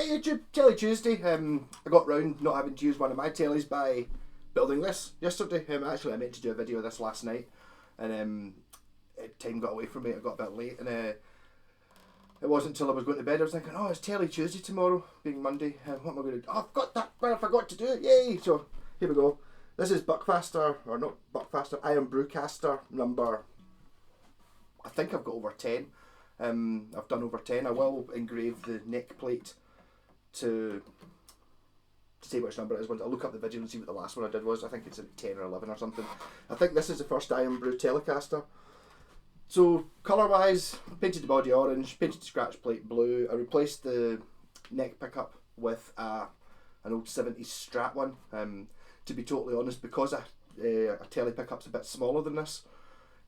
Hey YouTube, Tele Tuesday. I got round not having to use one of my tellies by building this yesterday. Actually, I meant to do a video of this last night, and time got away from me. I got a bit late, and it wasn't until I was going to bed I was thinking, oh, it's Tele Tuesday tomorrow, being Monday. What am I going to do? Oh, I've got that. I forgot to do it. Yay! So here we go. This is Buckfaster, or not Buckfaster, Iron Brewcaster number. I think I've got over 10. I've done over 10. I will engrave the neck plate to say which number it is. I'll look up the video and see what the last one I did was. I think it's like 10 or 11 or something. I think this is the first Iron Brew telecaster. So colour wise, painted the body orange, painted the scratch plate blue. I replaced the neck pickup with an old 70s Strat one. To be totally honest, because a tele pickup's a bit smaller than this,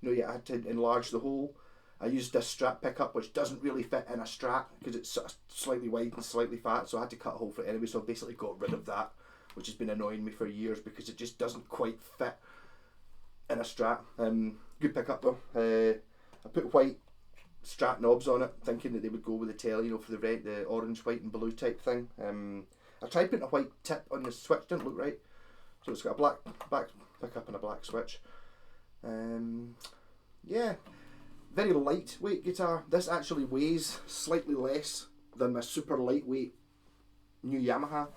you know, I had to enlarge the hole. I used this Strat pickup, which doesn't really fit in a Strat because it's sort of slightly wide and slightly fat, so I had to cut a hole for it anyway. So I basically got rid of that, which has been annoying me for years because it just doesn't quite fit in a Strat. Good pickup though. I put white Strat knobs on it, thinking that they would go with the tele, you know, for the orange, white, and blue type thing. I tried putting a white tip on the switch, didn't look right. So it's got a black pickup and a black switch. Yeah. Very lightweight guitar. This actually weighs slightly less than my super lightweight new Yamaha.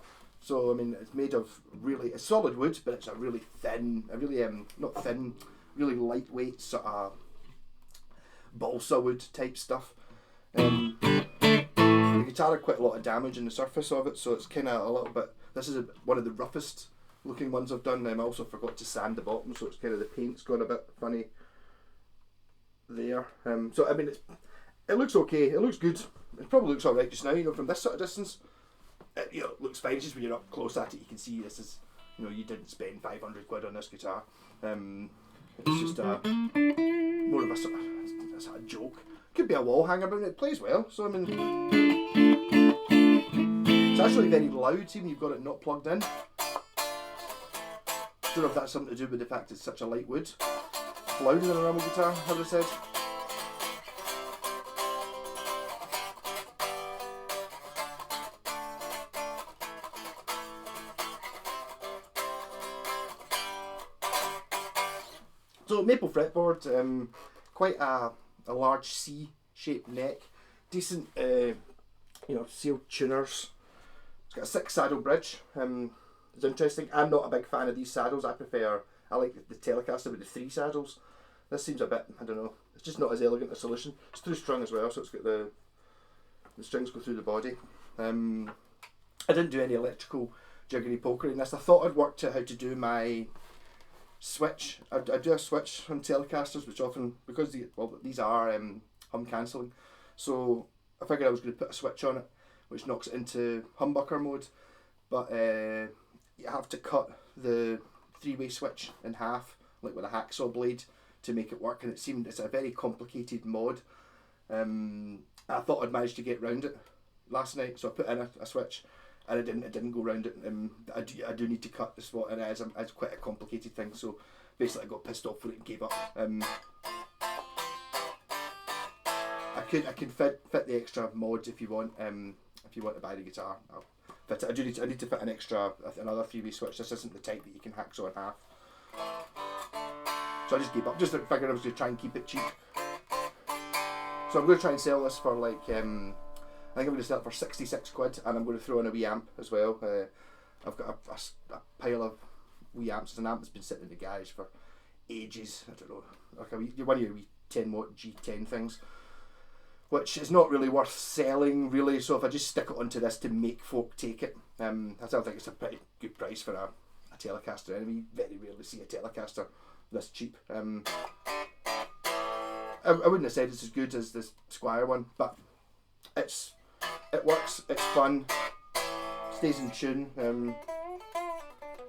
So I mean, it's made of it's solid wood, but it's a really thin, not thin, really lightweight sort of balsa wood type stuff. The guitar had quite a lot of damage in the surface of it, so it's kind of a little bit. This is one of the roughest looking ones I've done. I also forgot to sand the bottom, so it's kind of the paint's gone a bit funny there. So I mean, it looks okay. It looks good. It probably looks alright just now. You know, from this sort of distance, it looks fine. It's just when you're up close at it, you can see this is, you know, you didn't spend 500 quid on this guitar. It's just more of a sort of joke. Could be a wall hanger, but it plays well. So I mean, it's actually very loud. See when you've got it not plugged in. Don't know if that's something to do with the fact it's such a light wood. It's louder than a normal guitar, as I said. So maple fretboard, quite a large C-shaped neck, decent, sealed tuners. It's got a 6 saddle bridge. It's interesting. I'm not a big fan of these saddles. I like the Telecaster with the 3 saddles. This seems a bit, I don't know, it's just not as elegant a solution. It's through strung as well, so it's got the strings go through the body. I didn't do any electrical jiggery pokery in this. I thought I'd worked out how to do my switch. I do a switch on Telecasters, which often, because these are hum cancelling, so I figured I was going to put a switch on it which knocks it into humbucker mode, but you have to cut the 3-way switch in half, like with a hacksaw blade, to make it work, and it seemed it's a very complicated mod. I thought I'd managed to get round it last night, so I put in a switch, and it didn't go round it. I do need to cut the spot, and it's quite a complicated thing, so basically I got pissed off with it and gave up. I can fit the extra mods if you want. If you want to buy the guitar, I'll fit it. I need to fit another 3-way switch. This isn't the type that you can hacksaw in half. So I just gave up. Just figured I was going to try and keep it cheap. So I'm going to try and sell this for like, I think I'm going to sell it for 66 quid, and I'm going to throw in a wee amp as well. I've got a pile of wee amps. It's an amp that's been sitting in the garage for ages. I don't know, like one of your wee 10 watt G10 things, which is not really worth selling really. So if I just stick it onto this to make folk take it, I still think it's a pretty good price for a Telecaster. And we very rarely see a Telecaster this cheap. I wouldn't have said it's as good as this Squire one, but it works, it's fun, stays in tune.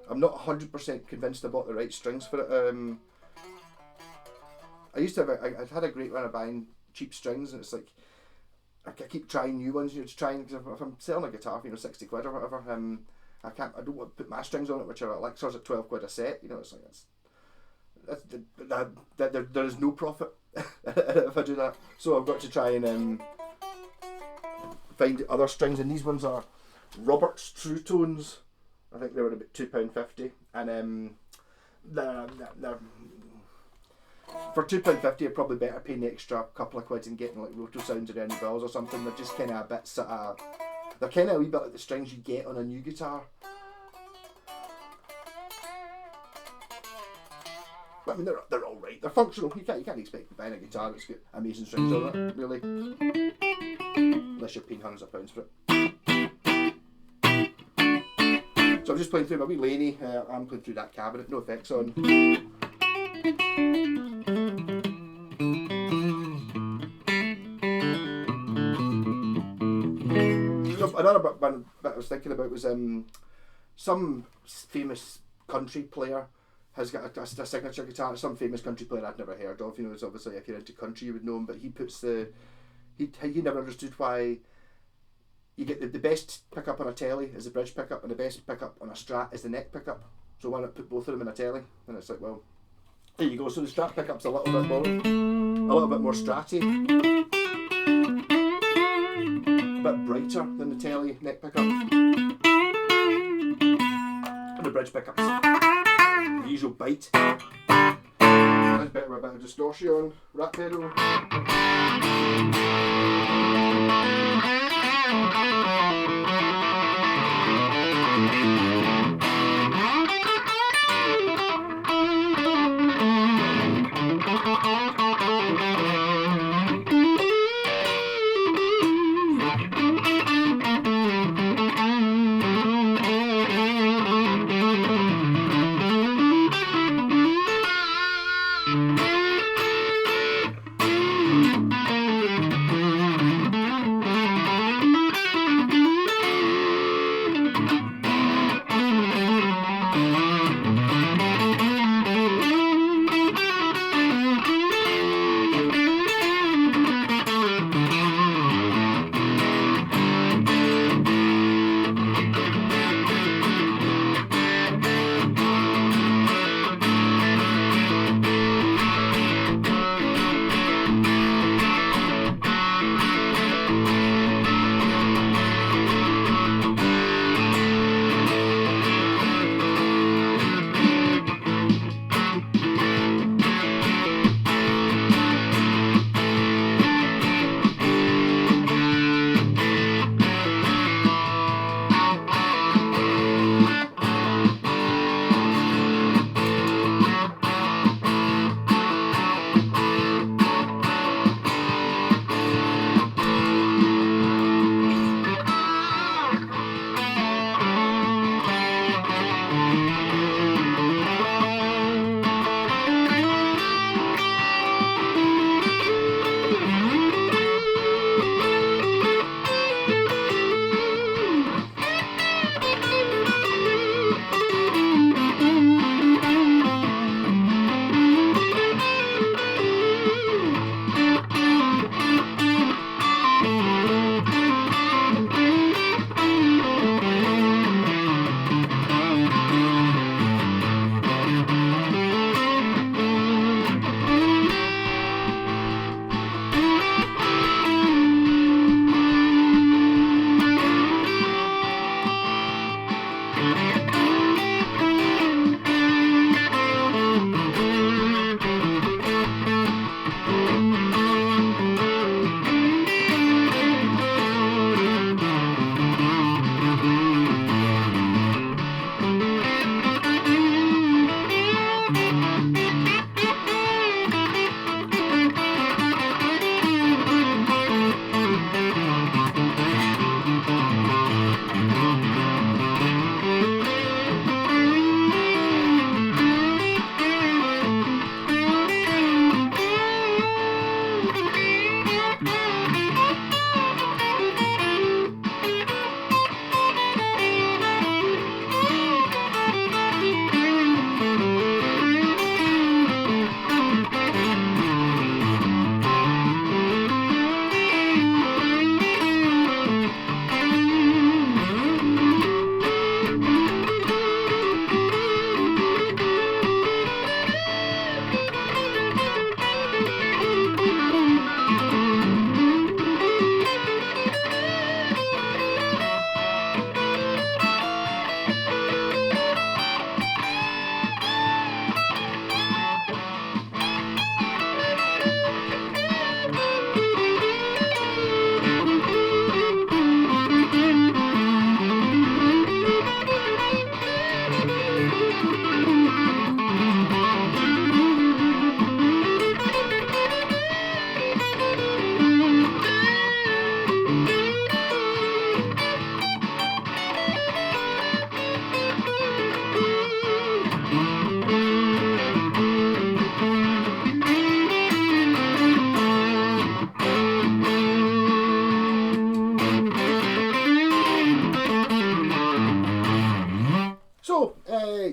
I'm not 100% convinced I bought the right strings for it. I used to have I had a great run of buying cheap strings, and it's like I keep trying new ones, to try, because if I'm selling a guitar for 60 quid or whatever, I don't want to put my strings on it, which are like sort of 12 quid a set. It's like there is no profit if I do that. So I've got to try and find other strings, and these ones are Robert's True Tones. I think they were about £2.50, and they're for £2.50 you're probably better paying the extra couple of quid and getting like Roto Sounds or Ernie Bells or something. They're just kind of a bit sort of, they're kind of a wee bit like the strings you get on a new guitar. But I mean, they're all right. They're functional. You can't expect buying a guitar that's got amazing strings on it, really, unless you're paying hundreds of pounds for it. So I'm just playing through my wee Laney. I'm playing through that cabinet, no effects on. Another bit I was thinking about was some famous country player has got a signature guitar. Some famous country player I'd never heard of. You know, it's obviously if you're into country you would know him, but he puts he never understood why you get the best pickup on a tele is the bridge pickup, and the best pickup on a Strat is the neck pickup. So why not put both of them in a tele? And it's like, well, there you go. So the Strat pickup's a little bit more stratty, a bit brighter than the tele neck pickup, and the bridge pickup's the usual bite. That's better with a bit of distortion, rat pedal.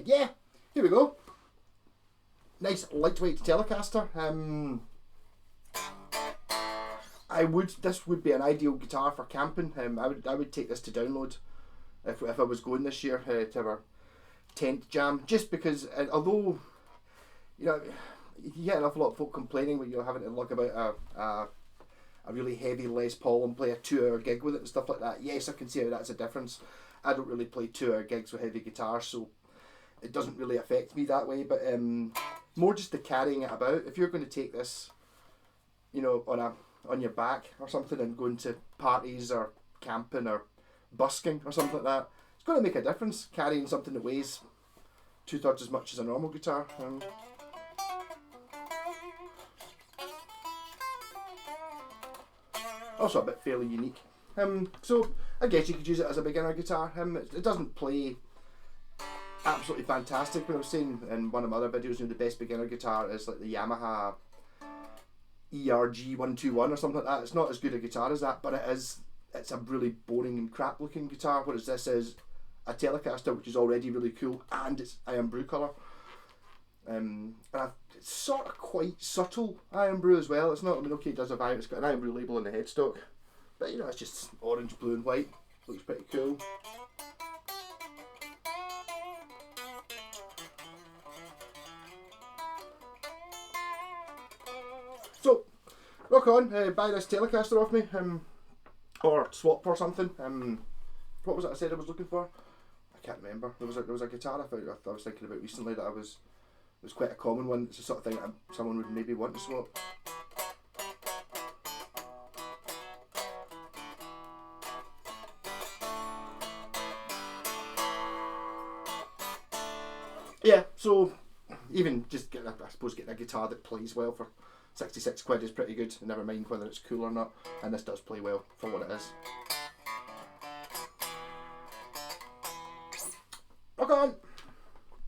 yeah, here we go. Nice lightweight Telecaster. This would be an ideal guitar for camping. I would take this to download if I was going this year to our tent jam, just because although you get an awful lot of folk complaining when you're having to lug about a really heavy Les Paul and play a 2-hour gig with it and stuff like that. Yes, I can see how that's a difference. I don't really play 2-hour gigs with heavy guitars, so it doesn't really affect me that way. But more just the carrying it about. If you're going to take this, on your back or something and going to parties or camping or busking or something like that, it's going to make a difference carrying something that weighs 2/3 as much as a normal guitar. Also a bit fairly unique. So I guess you could use it as a beginner guitar. It doesn't play absolutely fantastic. When I was saying in one of my other videos, the best beginner guitar is like the Yamaha ERG 121 or something like that. It's not as good a guitar as that, but it's a really boring and crap looking guitar, whereas this is a Telecaster, which is already really cool, and it's iron brew colour. And it's sort of quite subtle iron brew as well. It's not, okay, it does have iron, it's got an iron brew label on the headstock, but it's just orange, blue and white. Looks pretty cool. So, rock on, buy this Telecaster off me, or swap or something. What was it I said I was looking for? I can't remember. There was a guitar I was thinking about recently that it was quite a common one. It's the sort of thing that someone would maybe want to swap. Yeah, so even just getting a guitar that plays well for 66 quid is pretty good, never mind whether it's cool or not, and this does play well for what it is. Rock on!